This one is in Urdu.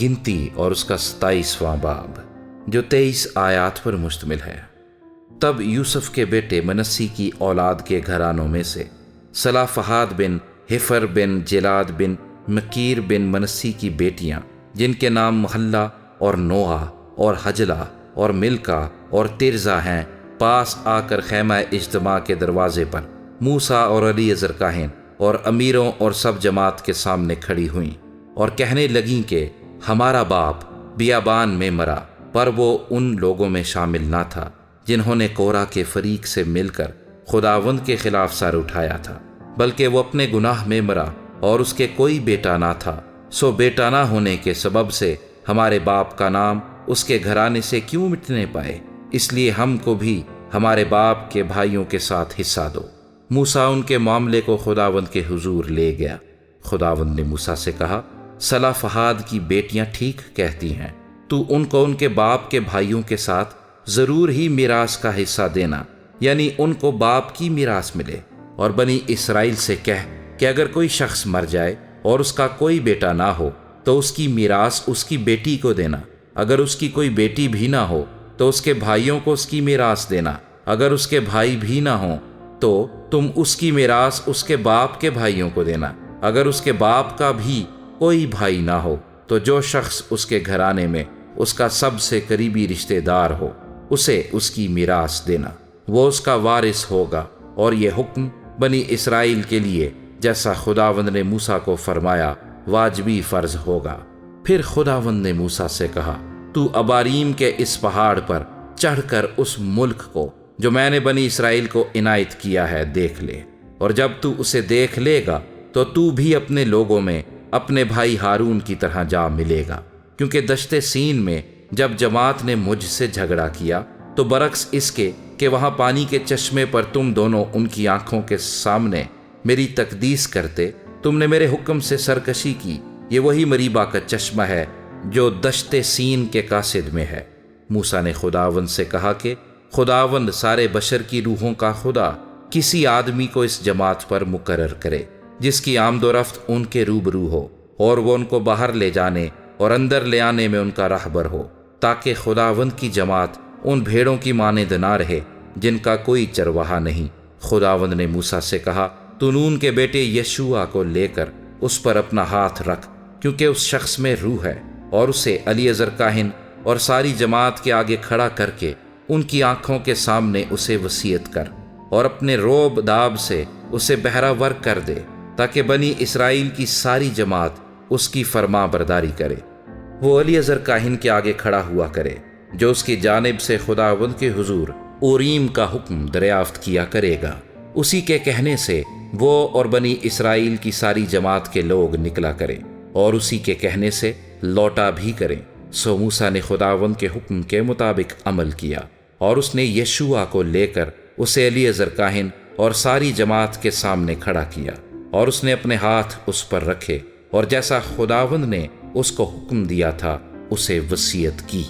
گنتی اور اس کا 27واں باب جو 23 آیات پر مشتمل ہے۔ تب یوسف کے بیٹے منسی کی اولاد کے گھرانوں میں سے صلافہاد بن حفر بن جلاد بن مکیر بن منسی کی بیٹیاں جن کے نام محلہ اور نوحہ اور حجلہ اور ملکہ اور ترزہ ہیں، پاس آ کر خیمہ اجتماع کے دروازے پر موسیٰ اور الیعزر کاہن اور امیروں اور سب جماعت کے سامنے کھڑی ہوئیں اور کہنے لگیں کہ ہمارا باپ بیابان میں مرا، پر وہ ان لوگوں میں شامل نہ تھا جنہوں نے کورہ کے فریق سے مل کر خداوند کے خلاف سر اٹھایا تھا، بلکہ وہ اپنے گناہ میں مرا اور اس کے کوئی بیٹا نہ تھا، سو بیٹا نہ ہونے کے سبب سے ہمارے باپ کا نام اس کے گھرانے سے کیوں مٹنے پائے، اس لیے ہم کو بھی ہمارے باپ کے بھائیوں کے ساتھ حصہ دو۔ موسیٰ ان کے معاملے کو خداوند کے حضور لے گیا۔ خداوند نے موسیٰ سے کہا، صلافہاد کی بیٹیاں ٹھیک کہتی ہیں، تو ان کو ان کے باپ کے بھائیوں کے ساتھ ضرور ہی میراث کا حصہ دینا، یعنی ان کو باپ کی میراث ملے، اور بنی اسرائیل سے کہہ کہ اگر کوئی شخص مر جائے اور اس کا کوئی بیٹا نہ ہو تو اس کی میراث اس کی بیٹی کو دینا، اگر اس کی کوئی بیٹی بھی نہ ہو تو اس کے بھائیوں کو اس کی میراث دینا، اگر اس کے بھائی بھی نہ ہوں تو تم اس کی میراث اس کے باپ کے بھائیوں کو دینا، اگر اس کے باپ کا بھی کوئی بھائی نہ ہو تو جو شخص اس کے گھرانے میں اس کا سب سے قریبی رشتہ دار ہو اسے اس کی میراث دینا، وہ اس کا وارث ہوگا۔ اور یہ حکم بنی اسرائیل کے لیے جیسا خداوند نے موسیٰ کو فرمایا واجبی فرض ہوگا۔ پھر خداوند نے موسیٰ سے کہا، تو اباریم کے اس پہاڑ پر چڑھ کر اس ملک کو جو میں نے بنی اسرائیل کو عنایت کیا ہے دیکھ لے، اور جب تو اسے دیکھ لے گا تو بھی اپنے لوگوں میں اپنے بھائی ہارون کی طرح جا ملے گا، کیونکہ دشت سین میں جب جماعت نے مجھ سے جھگڑا کیا تو برعکس اس کے کہ وہاں پانی کے چشمے پر تم دونوں ان کی آنکھوں کے سامنے میری تقدیس کرتے، تم نے میرے حکم سے سرکشی کی۔ یہ وہی مریبہ کا چشمہ ہے جو دشت سین کے قاصد میں ہے۔ موسیٰ نے خداوند سے کہا کہ خداوند سارے بشر کی روحوں کا خدا کسی آدمی کو اس جماعت پر مقرر کرے جس کی آمد و رفت ان کے روبرو ہو، اور وہ ان کو باہر لے جانے اور اندر لے آنے میں ان کا راہبر ہو، تاکہ خداوند کی جماعت ان بھیڑوں کی مانند نہ رہے جن کا کوئی چرواہا نہیں۔ خداوند نے موسیٰ سے کہا، تو نون کے بیٹے یشوع کو لے کر اس پر اپنا ہاتھ رکھ، کیونکہ اس شخص میں روح ہے، اور اسے الیعزر کاہن اور ساری جماعت کے آگے کھڑا کر کے ان کی آنکھوں کے سامنے اسے وصیت کر، اور اپنے روب داب سے اسے بہرہ ور کر دے، تاکہ بنی اسرائیل کی ساری جماعت اس کی فرما برداری کرے۔ وہ الیعزر کاہن کے آگے کھڑا ہوا کرے جو اس کی جانب سے خداوند کے حضور اوریم کا حکم دریافت کیا کرے گا۔ اسی کے کہنے سے وہ اور بنی اسرائیل کی ساری جماعت کے لوگ نکلا کریں، اور اسی کے کہنے سے لوٹا بھی کریں۔ سو موسیٰ نے خداوند کے حکم کے مطابق عمل کیا، اور اس نے یشوع کو لے کر اسے الیعزر کاہن اور ساری جماعت کے سامنے کھڑا کیا، اور اس نے اپنے ہاتھ اس پر رکھے، اور جیسا خداوند نے اس کو حکم دیا تھا اسے وصیت کی۔